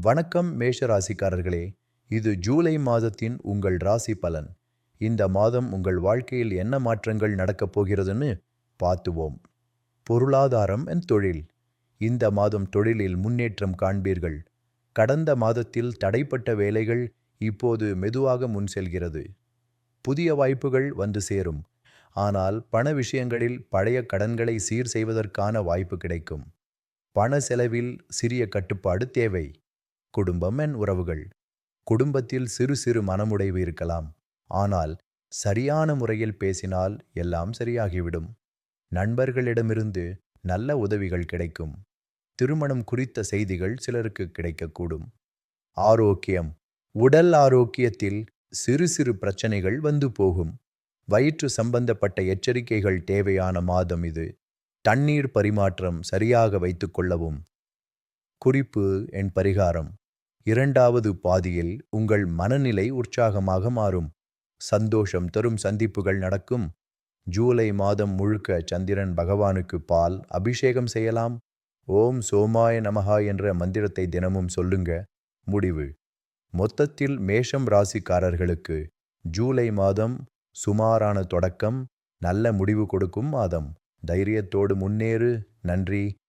வணக்கம் மேஷ ராசிக்காரர்களே. இது ஜூலை மாதத்தின் உங்கள் ராசி பலன். இந்த மாதம் உங்கள் வாழ்க்கையில் என்ன மாற்றங்கள் நடக்கப் போகிறதுன்னு பார்த்துவோம். பொருளாதாரம் தொழில். இந்த மாதம் தொழிலில் முன்னேற்றம் காண்பீர்கள். கடந்த மாதத்தில் தடைப்பட்ட வேலைகள் இப்போது மெதுவாக முன் செல்கிறது. புதிய வாய்ப்புகள் வந்து சேரும். ஆனால் பண விஷயங்களில் பழைய கடன்களை சீர் செய்வதற்கான வாய்ப்பு கிடைக்கும். பண செலவில் சிறிய கட்டுப்பாடு தேவை. குடும்பம் உறவுகள். குடும்பத்தில் சிறு சிறு மனமுடைவு இருக்கலாம். ஆனால் சரியான முறையில் பேசினால் எல்லாம் சரியாகிவிடும். நண்பர்களிடமிருந்து நல்ல உதவிகள் கிடைக்கும். திருமணம் குறித்த செய்திகள் சிலருக்கு கிடைக்கக்கூடும். ஆரோக்கியம். உடல் ஆரோக்கியத்தில் சிறு சிறு பிரச்சனைகள் வந்து போகும். வயிற்று சம்பந்தப்பட்ட எச்சரிக்கைகள் தேவையான மாதம் இது. தண்ணீர் பரிமாற்றம் சரியாக வைத்துக் கொள்ளவும். குறிப்பு பரிகாரம். இரண்டாவது பாதியில் உங்கள் மனநிலை உற்சாகமாக மாறும். சந்தோஷம் தரும் சந்திப்புகள் நடக்கும். ஜூலை மாதம் முழுக்க சந்திரன் பகவானுக்கு பால் அபிஷேகம் செய்யலாம். ஓம் சோமாய நமஹா என்ற மந்திரத்தை தினமும் சொல்லுங்க. முடிவு. மொத்தத்தில் மேஷம் ராசிக்காரர்களுக்கு ஜூலை மாதம் சுமாரான தொடக்கம், நல்ல முடிவு கொடுக்கும் மாதம். தைரியத்தோடு முன்னேறு. நன்றி.